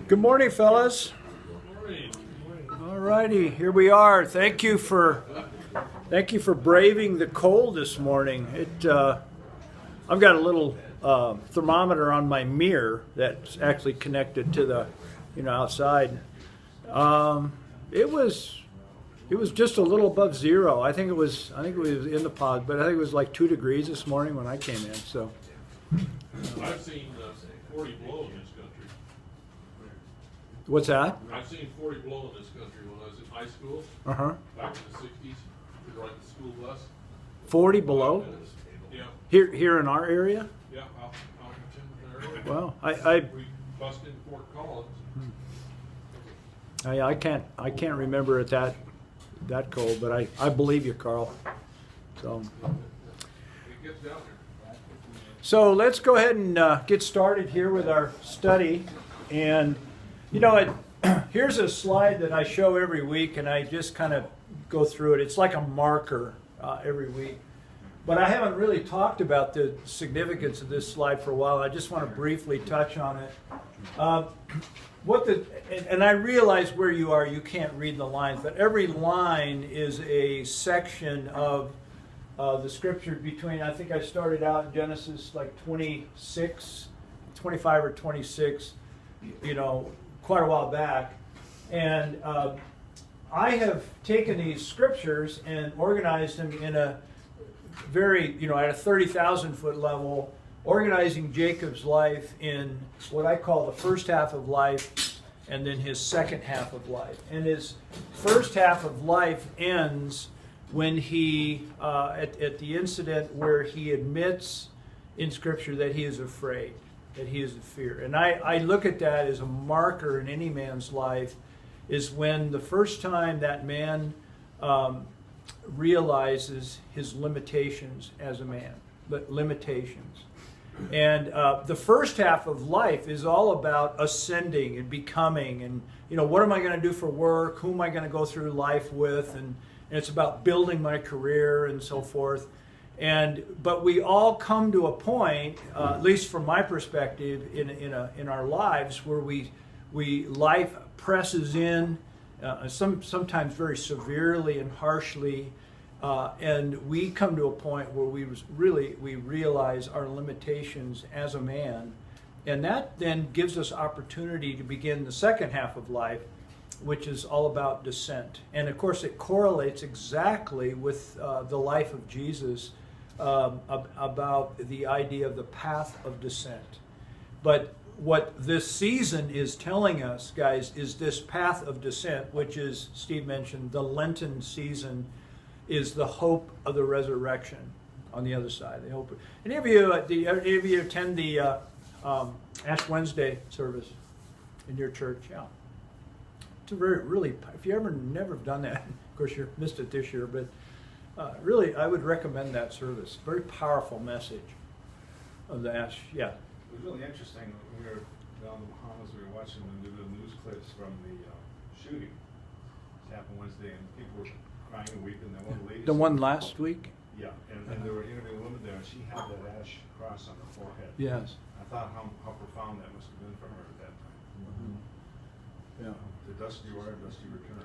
Good morning, fellas. All righty, here we are. Thank you for braving the cold this morning. I've got a little thermometer on my mirror that's actually connected to the, outside. It was just a little above zero. I think it was in the pod, but I think it was like 2 degrees this morning when I came in. So I've seen 40 below in this country. What's that? I've seen 40 below in this country when I was in high school. Back in the 60s, we ride the school bus. 40 below? Yeah. Here in our area? Yeah, out in the area. Wow. We bussed into Fort Collins. I can't remember it that cold, but I believe you, Carl. So It gets down there. So let's go ahead and get started here with our study. And here's a slide that I show every week, and I just kind of go through it. It's like a marker every week. But I haven't really talked about the significance of this slide for a while. I just want to briefly touch on it. And I realize where you are, you can't read the lines, but every line is a section of the scripture between, I think I started out in Genesis like 25 or 26, quite a while back. And I have taken these scriptures and organized them in a very, at a 30,000 foot level, organizing Jacob's life in what I call the first half of life and then his second half of life. And his first half of life ends when he, at the incident where he admits in Scripture that he is afraid, that he is in fear. And I look at that as a marker in any man's life, is when the first time that man realizes his limitations as a man, but limitations. And the first half of life is all about ascending and becoming, and what am I going to do for work? Who am I going to go through life with? And it's about building my career and so forth. But we all come to a point, at least from my perspective, in our lives where life presses in, sometimes very severely and harshly. And we come to a point where we realize our limitations as a man, and that then gives us opportunity to begin the second half of life, which is all about descent. And of course, it correlates exactly with the life of Jesus, about the idea of the path of descent. But what this season is telling us, guys, is this path of descent, which is, Steve mentioned, the Lenten season, is the hope of the resurrection on the other side. The hope. Any of you attend the Ash Wednesday service in your church? Yeah. It's a really, if you never done that, of course you missed it this year, but really I would recommend that service. Very powerful message of the Ash. Yeah. It was really interesting when we were down in the Bahamas. We were watching them do the news clips from the shooting. It happened Wednesday, and people were crying and weeping. And one lady. The one last week? Yeah, and they were interviewing a woman there, and she had that ash cross on her forehead. Yes. I thought how profound that must have been for her at that time. Mm-hmm. Yeah. The dust you are, dust you return.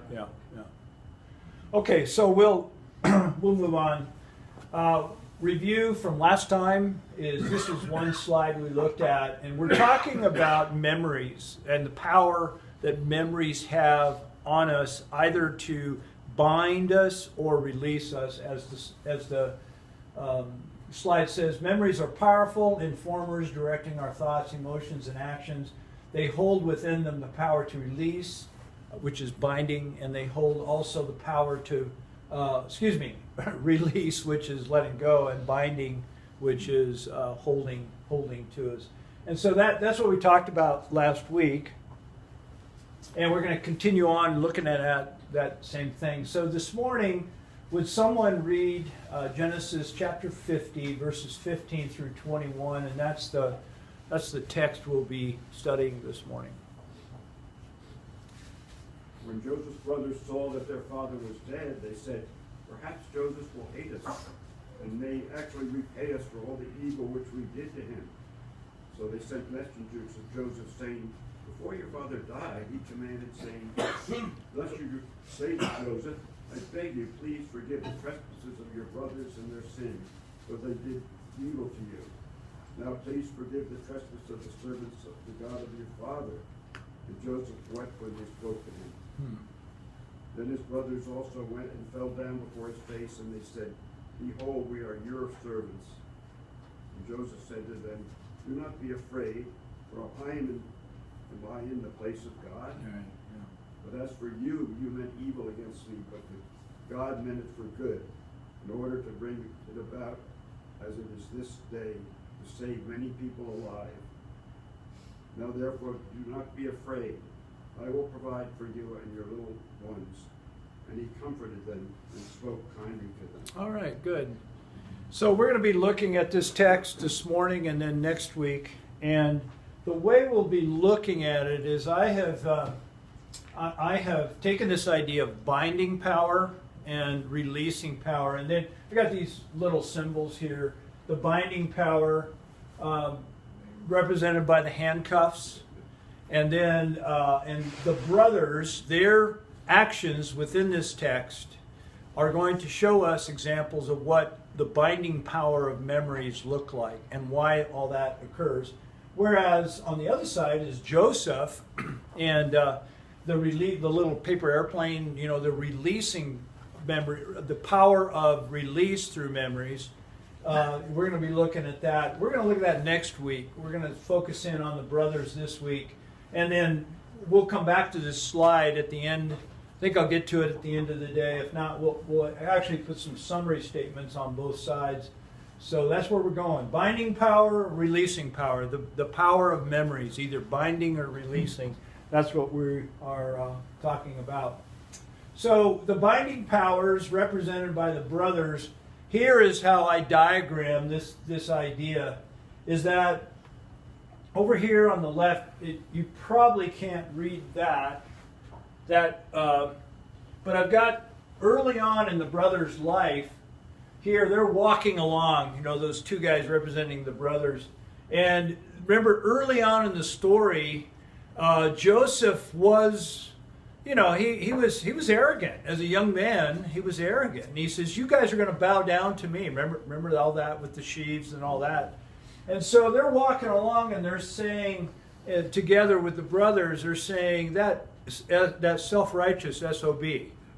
Yeah. Okay, so we'll move on. Review from last time this is one slide we looked at, and we're talking about memories and the power that memories have on us, either to bind us or release us. As the slide says, memories are powerful informers directing our thoughts, emotions, and actions. They hold within them the power to release, which is binding, and they hold also the power to release, which is letting go, and binding, which is holding to us. And so that's what we talked about last week, and we're going to continue on looking at that same thing. So this morning, would someone read Genesis chapter 50, verses 15 through 21, and that's the text we'll be studying this morning. When Joseph's brothers saw that their father was dead, they said, "Perhaps Joseph will hate us and may actually repay us for all the evil which we did to him." So they sent messengers of Joseph, saying, Before your father died, he commanded, saying, Thus you say to Joseph, I beg you, please forgive the trespasses of your brothers and their sins, for they did evil to you. Now please forgive the trespass of the servants of the God of your father. And Joseph wept when they spoke to him. Then his brothers also went and fell down before his face, and they said, Behold, we are your servants. And Joseph said to them, Do not be afraid, for am I in the place of God? Right, But as for you, you meant evil against me, but God meant it for good, in order to bring it about as it is this day, to save many people alive. Now therefore do not be afraid. I will provide for you and your little ones. And he comforted them and spoke kindly to them. All right, good. So we're going to be looking at this text this morning and then next week. And the way we'll be looking at it is I have taken this idea of binding power and releasing power. And then I got these little symbols here. The binding power represented by the handcuffs. And then and the brothers, their actions within this text are going to show us examples of what the binding power of memories look like and why all that occurs. Whereas on the other side is Joseph and the little paper airplane, the releasing memory, the power of release through memories. We're going to be looking at that. We're going to look at that next week. We're going to focus in on the brothers this week. And then we'll come back to this slide at the end. I think I'll get to it at the end of the day. If not, we'll actually put some summary statements on both sides. So that's where we're going. Binding power, releasing power. The power of memories, either binding or releasing. That's what we are talking about. So the binding powers represented by the brothers, here is how I diagram this idea, is that over here on the left, you probably can't read that. But I've got early on in the brothers' life, here they're walking along, those two guys representing the brothers. And remember, early on in the story, Joseph was, he was arrogant. As a young man, he was arrogant. And he says, you guys are going to bow down to me. Remember all that with the sheaves and all that. And so they're walking along and they're saying, together with the brothers, they're saying that self-righteous SOB.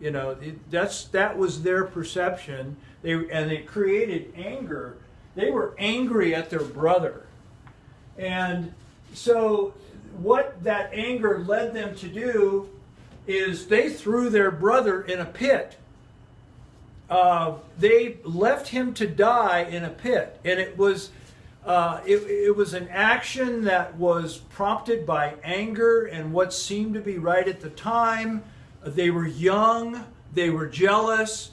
That was their perception. It created anger. They were angry at their brother. And so what that anger led them to do is they threw their brother in a pit. They left him to die in a pit. And it was an action that was prompted by anger and what seemed to be right at the time. They were young. They were jealous.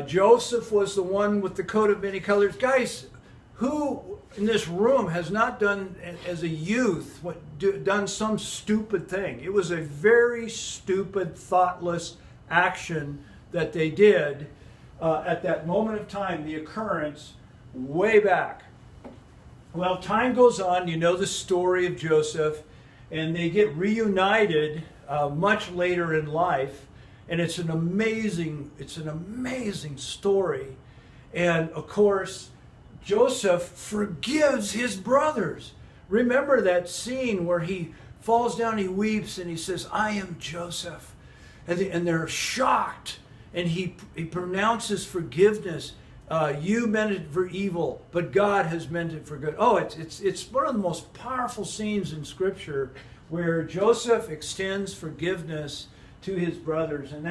Joseph was the one with the coat of many colors. Guys, who in this room has not done, as a youth, done some stupid thing? It was a very stupid, thoughtless action that they did at that moment of time, the occurrence way back. Well, time goes on. You know the story of Joseph, and they get reunited much later in life, and it's an amazing story. And of course, Joseph forgives his brothers. Remember that scene where he falls down, he weeps, and he says, "I am Joseph," and they're shocked, and he pronounces forgiveness. You meant it for evil, but God has meant it for good. Oh, it's one of the most powerful scenes in Scripture where Joseph extends forgiveness to his brothers, and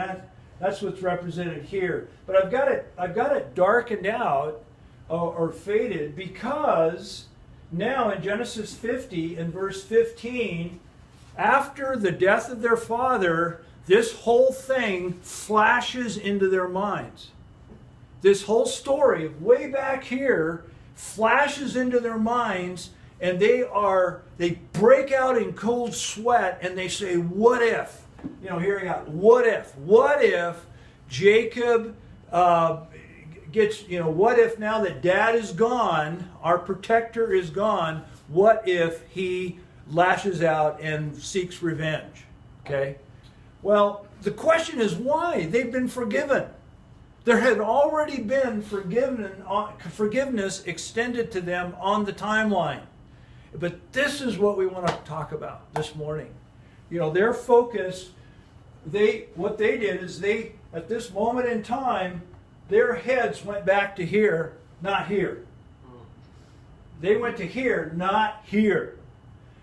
that's what's represented here. But I've got it darkened out or faded because now in Genesis 50 in verse 15, after the death of their father, this whole thing flashes into their minds. This whole story of way back here flashes into their minds, and they break out in cold sweat, and they say, what if? Hearing out, what if Jacob gets, what if now that dad is gone, our protector is gone, what if he lashes out and seeks revenge. Okay? Well, the question is why? They've been forgiven. There had already been forgiveness extended to them on the timeline. But this is what we want to talk about this morning. Their focus, what they did is at this moment in time, their heads went back to here, not here. They went to here, not here.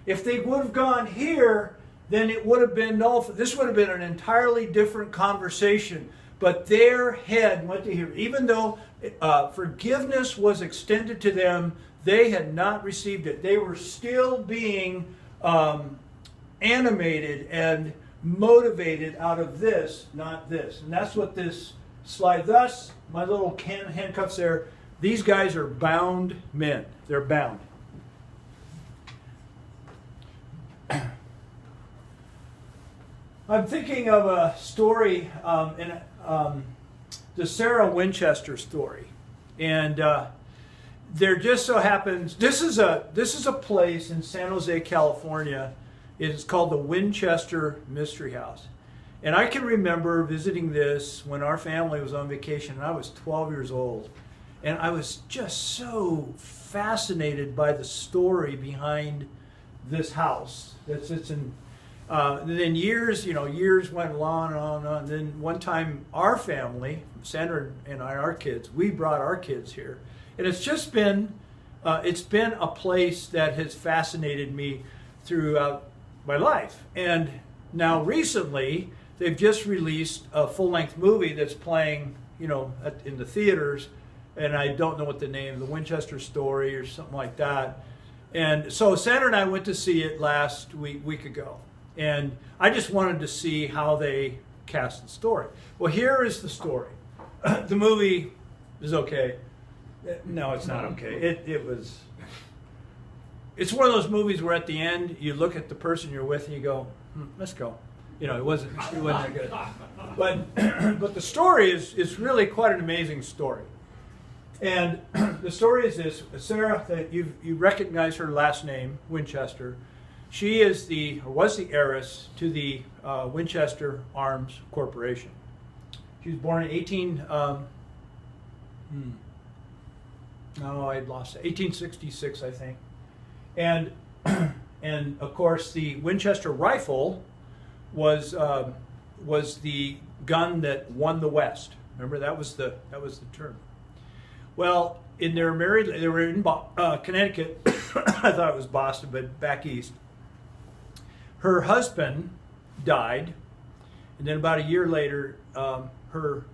If they would have gone here, then it would have been this would have been an entirely different conversation. But their head went to here. Even though forgiveness was extended to them, they had not received it. They were still being animated and motivated out of this, not this. And that's what this slide. Thus, my little handcuffs there, these guys are bound men. They're bound. I'm thinking of a story the Sarah Winchester story, and there just so happens this is a place in San Jose, California. It is called the Winchester Mystery House, and I can remember visiting this when our family was on vacation, and I was 12 years old, and I was just so fascinated by the story behind this house that sits in. Then years went on and on and on. Then one time, our family, Sandra and I, our kids, we brought our kids here, and it's just been, it's been a place that has fascinated me throughout my life. And now recently, they've just released a full-length movie that's playing, in the theaters, and I don't know what the name, The Winchester Story or something like that. And so Sandra and I went to see it last week ago. And I just wanted to see how they cast the story. Well, here is the story. The movie is okay. No, it's not okay. It's one of those movies where at the end you look at the person you're with and you go, let's go. It wasn't that good. But the story is really quite an amazing story. And the story is this: Sarah, that you recognize her last name, Winchester. She was the heiress to the Winchester Arms Corporation. She was born in 1866, I think. And of course, the Winchester rifle was the gun that won the West. Remember, that was the term. Well, they were in Connecticut. I thought it was Boston, but back east. Her husband died, and then about a year later, her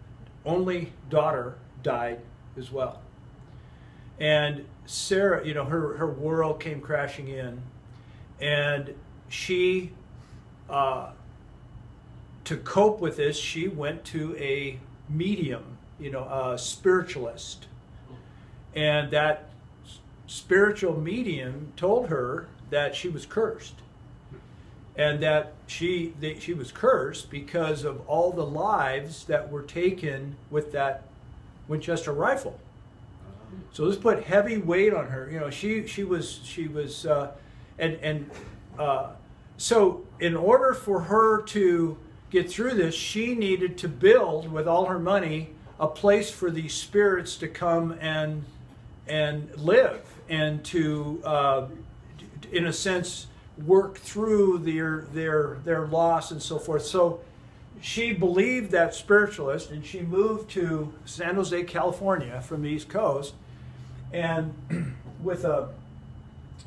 only daughter died as well. And Sarah, her world came crashing in, and she, to cope with this, she went to a medium, a spiritualist. And that spiritual medium told her that she was cursed. And that she was cursed because of all the lives that were taken with that Winchester rifle. So this put heavy weight on her. So in order for her to get through this, she needed to build with all her money a place for these spirits to come and live and to, in a sense, work through their loss and so forth. So she believed that spiritualist, and she moved to San Jose, California, from the East Coast, and with a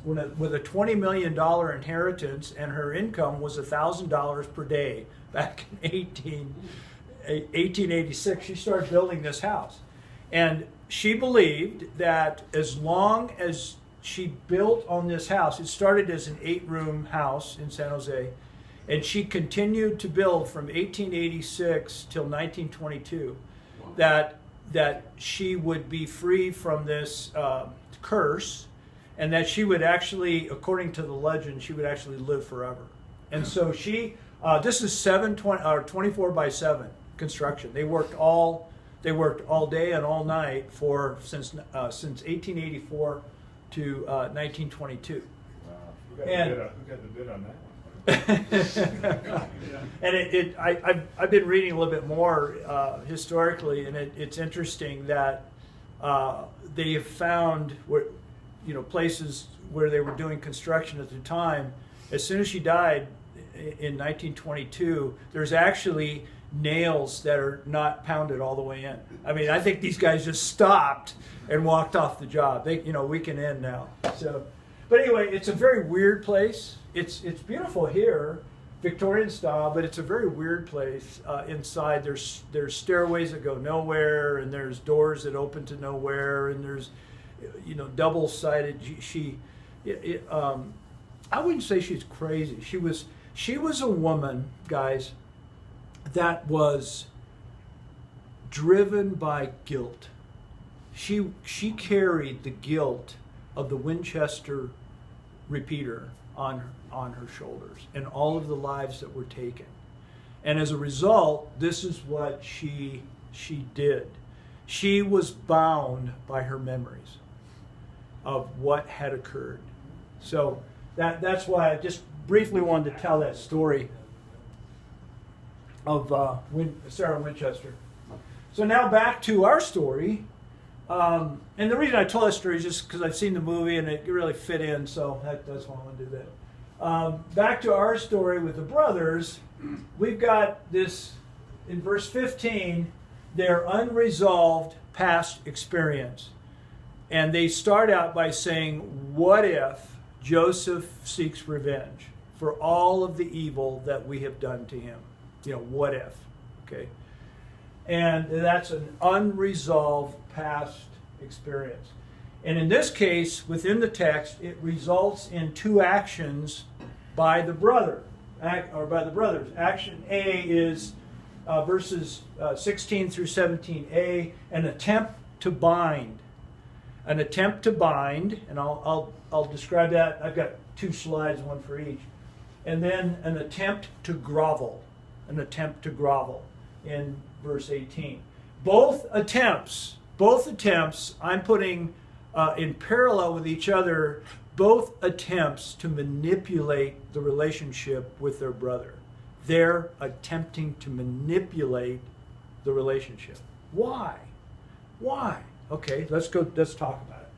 $20 million inheritance, and her income was $1,000 per day back in 1886. She started building this house, and she believed that as long as she built on this house, it started as an 8-room house in San Jose, and she continued to build from 1886 till 1922, that she would be free from this curse, and that she would actually, according to the legend, she would actually live forever. And so this is 24 by 7 construction. They worked all day and all night since 1884 to 1922. Who got the bid on that one? And I've been reading a little bit more historically, and it's interesting that they have found places where they were doing construction at the time. As soon as she died in 1922, there's actually nails that are not pounded all the way in. I mean, I think these guys just stopped and walked off the job. We can end now. So, but anyway, it's a very weird place. It's beautiful here, Victorian style, but it's a very weird place. Inside, there's stairways that go nowhere, and there's doors that open to nowhere, and there's double-sided. I wouldn't say she's crazy. She was a woman, guys, that was driven by guilt. She carried the guilt of the Winchester repeater on her shoulders and all of the lives that were taken. And as a result, this is what she did. She was bound by her memories of what had occurred. So that's why I just briefly wanted to tell that story of Sarah Winchester. So now back to our story. And the reason I told that story is just because I've seen the movie and it really fit in, so that's why I want to do that. Back to our story with the brothers, we've got this, in verse 15, their unresolved past experience. And they start out by saying, what if Joseph seeks revenge for all of the evil that we have done to him? What if? Okay. And that's an unresolved past experience. And in this case, within the text, it results in two actions by the brothers. Action A is verses 16 through 17a, an attempt to bind. An attempt to bind, and I'll describe that. I've got two slides, one for each. And then an attempt to grovel. An attempt to grovel in verse 18. Both attempts I'm putting in parallel with each other, both attempts to manipulate the relationship with their brother. They're attempting to manipulate the relationship. Why? Okay, let's talk about it.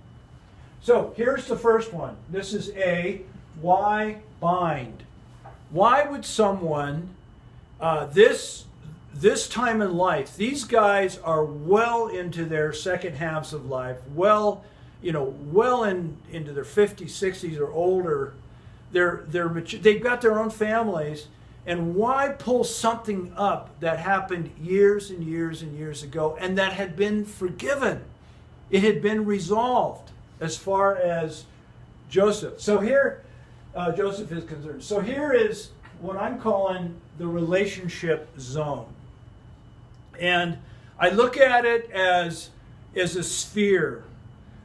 So here's the first one. This is A. Why bind? Why would someone, this time in life, these guys are well into their second halves of life, well into their 50s, 60s, or older. They're mature, they've got their own families, and why pull something up that happened years and years and years ago and that had been forgiven? It had been resolved as far as Joseph. So here, Joseph is concerned. So here is what I'm calling the relationship zone. And I look at it as a sphere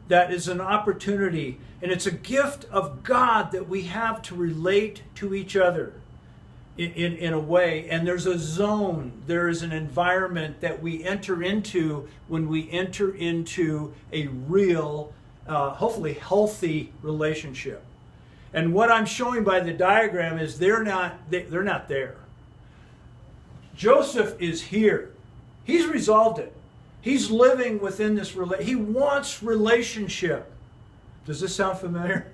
that is an opportunity, and it's a gift of God that we have to relate to each other in a way. And there's a zone, there is an environment that we enter into when we enter into a real, hopefully healthy relationship. And what I'm showing by the diagram is they're not there. Joseph is here. He's resolved it. He's living within this he wants relationship. Does this sound familiar?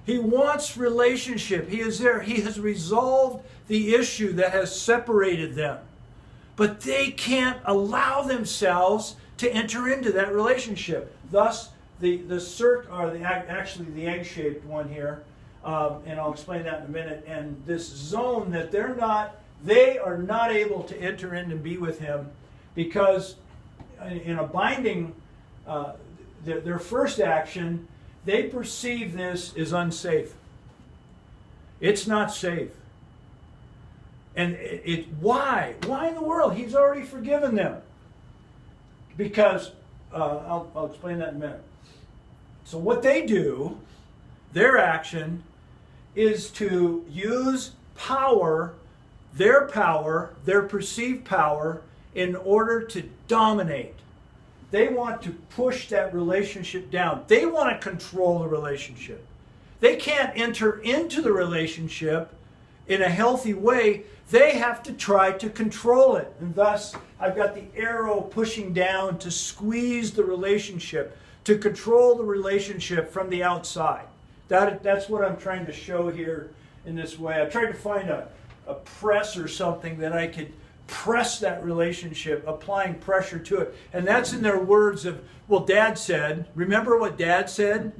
He wants relationship. He is there. He has resolved the issue that has separated them. But they can't allow themselves to enter into that relationship. Thus, the egg-shaped one here, and I'll explain that in a minute, and this zone that they are not able to enter in and be with him, because in a binding, their first action, they perceive this as unsafe. It's not safe. And why? Why in the world? He's already forgiven them. Because, I'll explain that in a minute. So what they do, their action, is to use power, their perceived power, in order to dominate. They want to push that relationship down. They want to control the relationship. they can't enter into the relationship in a healthy way. They have to try to control it. And thus, I've got the arrow pushing down to squeeze the relationship, to control the relationship from the outside. That's what I'm trying to show here in this way. I tried to find a press or something that I could press that relationship, applying pressure to it. And that's in their words of, well, Dad said. Remember what Dad said?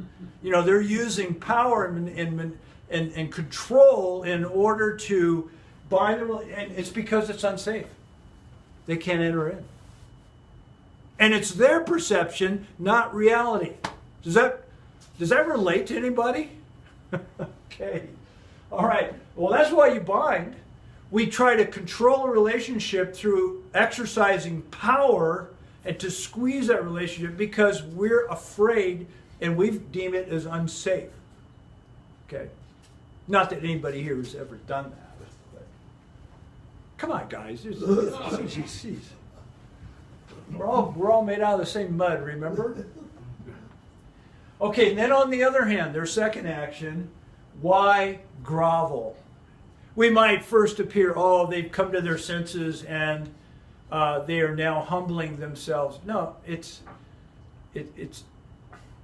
You know, they're using power and control in order to bind the, and it's because it's unsafe. They can't enter in. And it's their perception, not reality. Does that relate to anybody? Okay. All right. Well, that's why you bind. We try to control a relationship through exercising power and to squeeze that relationship because we're afraid and we deem it as unsafe. Okay. Not that anybody here has ever done that. But come on, guys. We're all made out of the same mud, remember? Okay, and then on the other hand, their second action, why grovel? We might first appear, oh, they've come to their senses and they are now humbling themselves. No, it's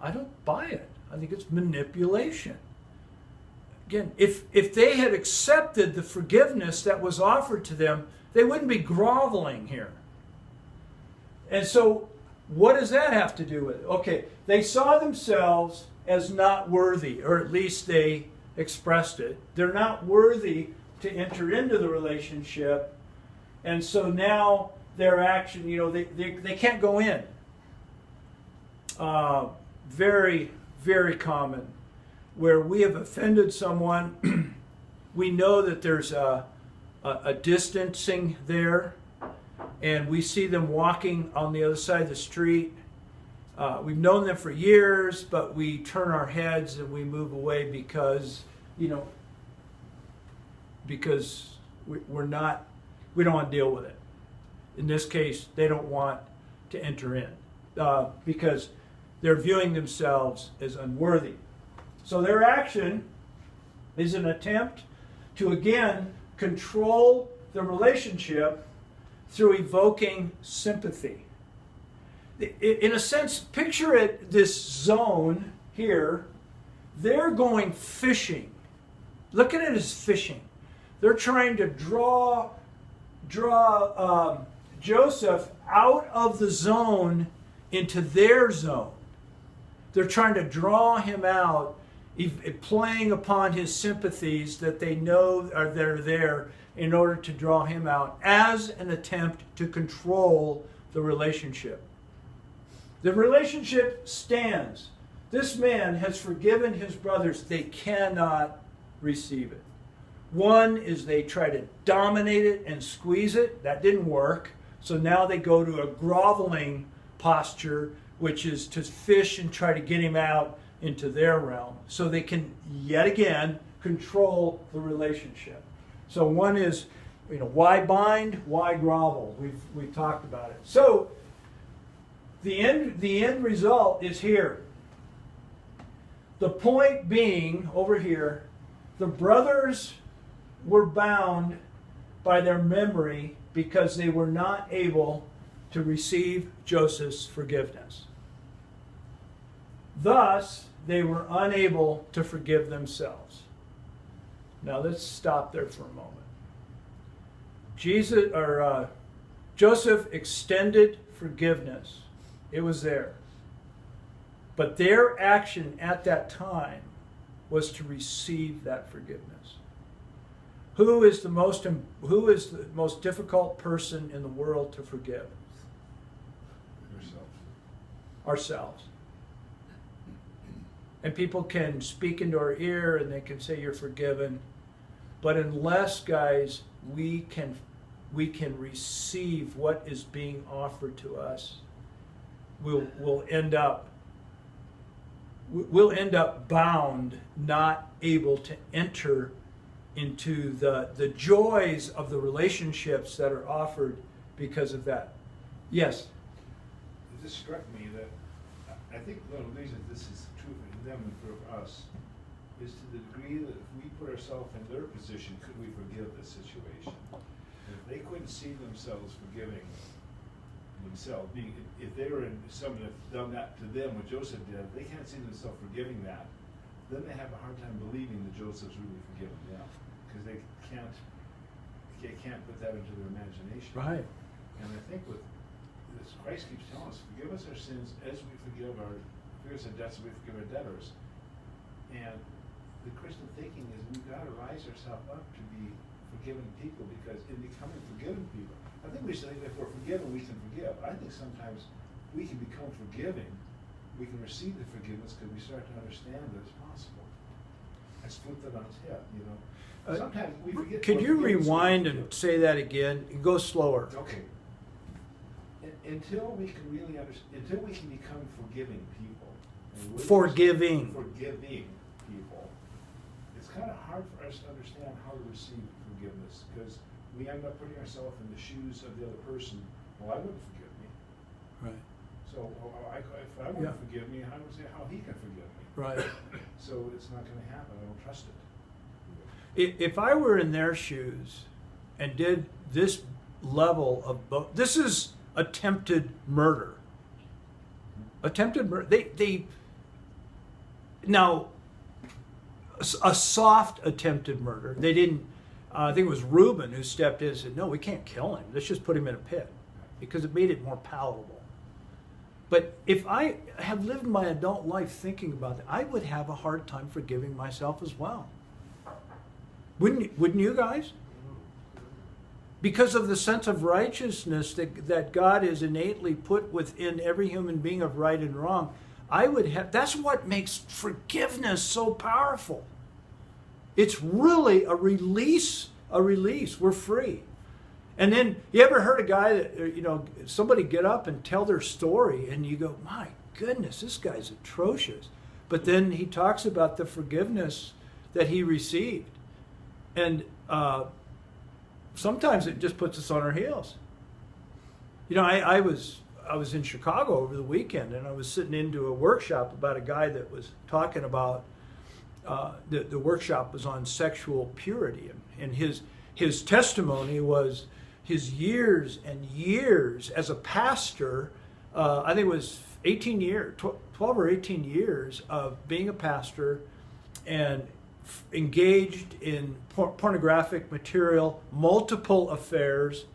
I don't buy it. I think it's manipulation. Again, if they had accepted the forgiveness that was offered to them, they wouldn't be groveling here. And so, what does that have to do with it? Okay, they saw themselves as not worthy, or at least they expressed it. They're not worthy to enter into the relationship, and so now their action, you know, they can't go in. Very, very common. Where we have offended someone, we know that there's a distancing there, and we see them walking on the other side of the street. We've known them for years, but we turn our heads and we move away because, you know, because we don't want to deal with it. In this case, they don't want to enter in because they're viewing themselves as unworthy. So their action is an attempt to, again, control the relationship through evoking sympathy. In a sense, picture it, this zone here, they're going fishing. Look at it as fishing. They're trying to draw Joseph out of the zone into their zone. They're trying to draw him out, playing upon his sympathies that they know are there in order to draw him out as an attempt to control the relationship. The relationship stands. This man has forgiven his brothers. They cannot receive it. One is they try to dominate it and squeeze it. That didn't work. So now they go to a groveling posture, which is to fish and try to get him out into their realm so they can yet again control the relationship. So one is, you know, why bind, why grovel? We've talked about it. So the end result is here. The point being over here, the brothers were bound by their memory because they were not able to receive Joseph's forgiveness. Thus, they were unable to forgive themselves. Now let's stop there for a moment. Joseph extended forgiveness. It was there. But their action at that time was to receive that forgiveness. Who is the most difficult person in the world to forgive? Yourself. Ourselves. And people can speak into our ear and they can say you're forgiven. But unless, guys, we can receive what is being offered to us, we'll end up bound, not able to enter into the joys of the relationships that are offered because of that. Yes? It just struck me that I think one of the reasons this is true for them and for us is to the degree that if we put ourselves in their position, could we forgive the situation? And if they couldn't see themselves forgiving themselves, if they were in someone that done that to them, what Joseph did, if they can't see themselves forgiving that, then they have a hard time believing that Joseph's really forgiven them, because they can't put that into their imagination. Right. And I think with this, Christ keeps telling us, forgive us our sins as we forgive our debts, as we forgive our debtors. And the Christian thinking is we've got to rise ourselves up to be forgiving people, because in becoming forgiving people, I think we should think if we're forgiven, we can forgive. I think sometimes we can become forgiving, we can receive the forgiveness because we start to understand that it's possible. That's flipped it on its head, you know. Sometimes we forget. Could you rewind and say that again? Go slower. Okay. Until we can really understand, until we can become forgiving people. Forgiving people. It's kind of hard for us to understand how to receive forgiveness, because we end up putting ourselves in the shoes of the other person. Well, I wouldn't forgive me. Right. So if I wouldn't forgive me, I would say how he can forgive me. Right. So it's not going to happen. I don't trust it. If I were in their shoes and did this level of this is attempted murder. Attempted murder. They now a soft attempted murder. They didn't. I think it was Reuben who stepped in and said, "No, we can't kill him. Let's just put him in a pit," because it made it more palatable. But if I have lived my adult life thinking about that, I would have a hard time forgiving myself as well. Wouldn't you guys? Because of the sense of righteousness that God has innately put within every human being of right and wrong, I would have. That's what makes forgiveness so powerful. It's really a release. We're free. And then you ever heard a guy that somebody get up and tell their story, and you go, "My goodness, this guy's atrocious," but then he talks about the forgiveness that he received. And sometimes it just puts us on our heels. I was in Chicago over the weekend, and I was sitting into a workshop about a guy that was talking about the workshop was on sexual purity, and his testimony was his years and years as a pastor. I think it was 12 or 18 years of being a pastor and engaged in pornographic material, multiple affairs,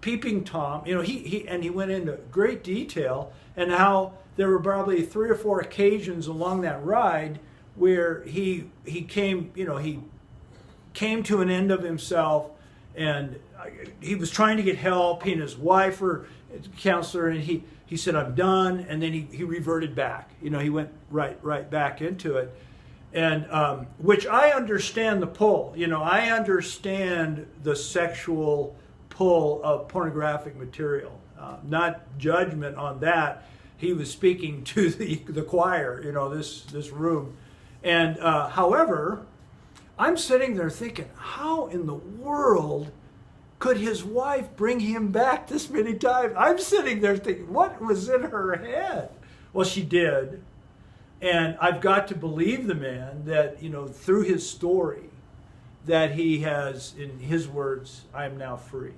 peeping Tom. He went into great detail, and how there were probably 3 or 4 occasions along that ride where he came to an end of himself, and he was trying to get help. He and his wife were a counselor, and he said, "I'm done," and then he reverted back. He went right back into it. And which I understand the pull. I understand the sexual pull of pornographic material. Not judgment on that. He was speaking to the choir, this room. And however, I'm sitting there thinking, how in the world could his wife bring him back this many times? I'm sitting there thinking, what was in her head? Well, she did. And I've got to believe the man that, through his story, that he has, in his words, "I am now free,"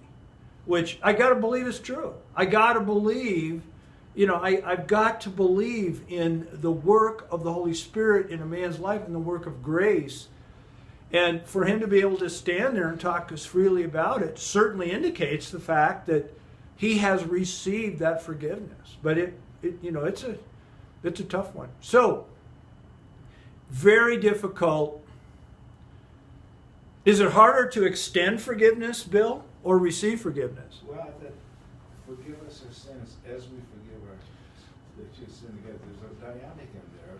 which I got to believe is true. I got to believe, I've got to believe in the work of the Holy Spirit in a man's life and the work of grace. And for him to be able to stand there and talk as freely about it certainly indicates the fact that he has received that forgiveness. But it's a tough one. So, very difficult. Is it harder to extend forgiveness, Bill, or receive forgiveness? Well, that forgive us our sins as we forgive our sin together. There's a dynamic in there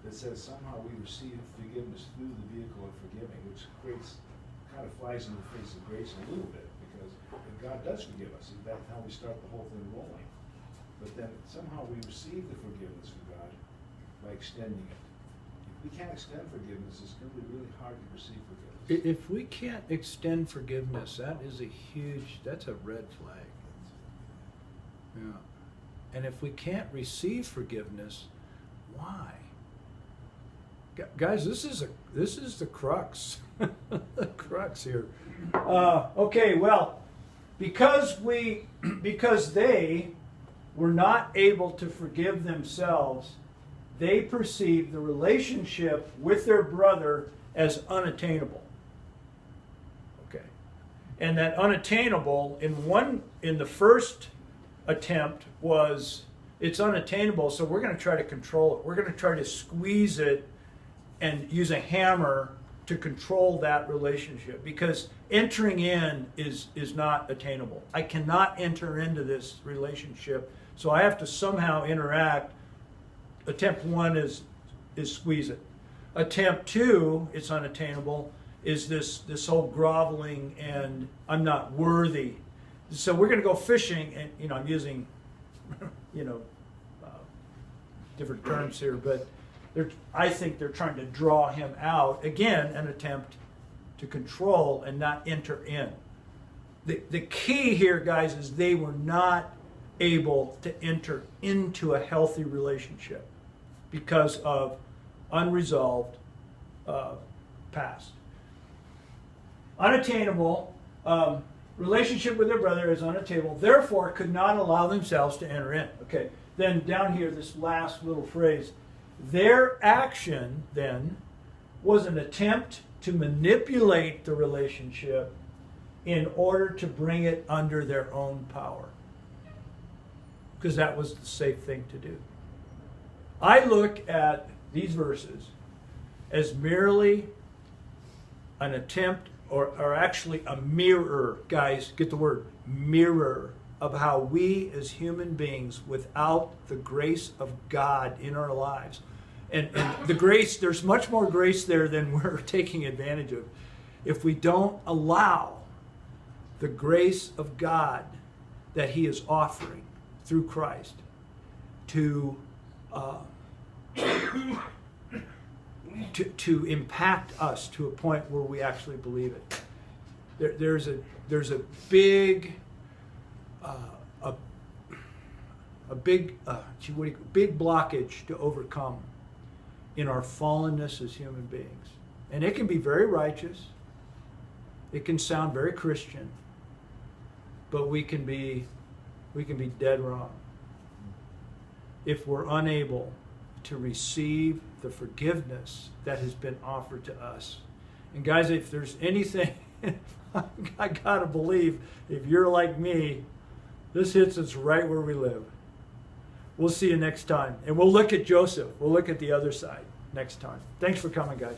that says somehow we receive forgiveness through the vehicle of forgiving, which kind of flies in the face of grace a little bit, because God does forgive us. That's how we start the whole thing rolling. But then somehow we receive the forgiveness from God by extending it. If we can't extend forgiveness, it's going to be really hard to receive forgiveness. If we can't extend forgiveness, that's a red flag. Yeah. And if we can't receive forgiveness, why? Guys, this is the crux, the crux here. Okay, well, because they were not able to forgive themselves, they perceived the relationship with their brother as unattainable. Okay, and that unattainable in the first attempt was, it's unattainable, so we're going to try to control it. We're going to try to squeeze it and use a hammer to control that relationship, because entering in is not attainable. I cannot enter into this relationship, so I have to somehow interact. Attempt 1 is squeeze it. Attempt 2, it's unattainable, is this whole groveling and I'm not worthy. So we're going to go fishing, and I'm using different terms here, but I think they're trying to draw him out. Again, an attempt to control and not enter in. The key here, guys, is they were not able to enter into a healthy relationship because of unresolved past. Unattainable. Relationship with their brother is unattainable, therefore could not allow themselves to enter in. Okay, then down here, this last little phrase. Their action, then, was an attempt to manipulate the relationship in order to bring it under their own power. Because that was the safe thing to do. I look at these verses as merely an attempt, or actually a mirror, guys, get the word, mirror, of how we as human beings, without the grace of God in our lives, and the grace, there's much more grace there than we're taking advantage of. If we don't allow the grace of God that He is offering through Christ to impact us to a point where we actually believe it. There's a big big blockage to overcome in our fallenness as human beings. And it can be very righteous. It can sound very Christian. But we can be dead wrong if we're unable to receive the forgiveness that has been offered to us. And guys, if there's anything, I gotta believe, if you're like me, this hits us right where we live. We'll see you next time. And we'll look at Joseph. We'll look at the other side next time. Thanks for coming, guys.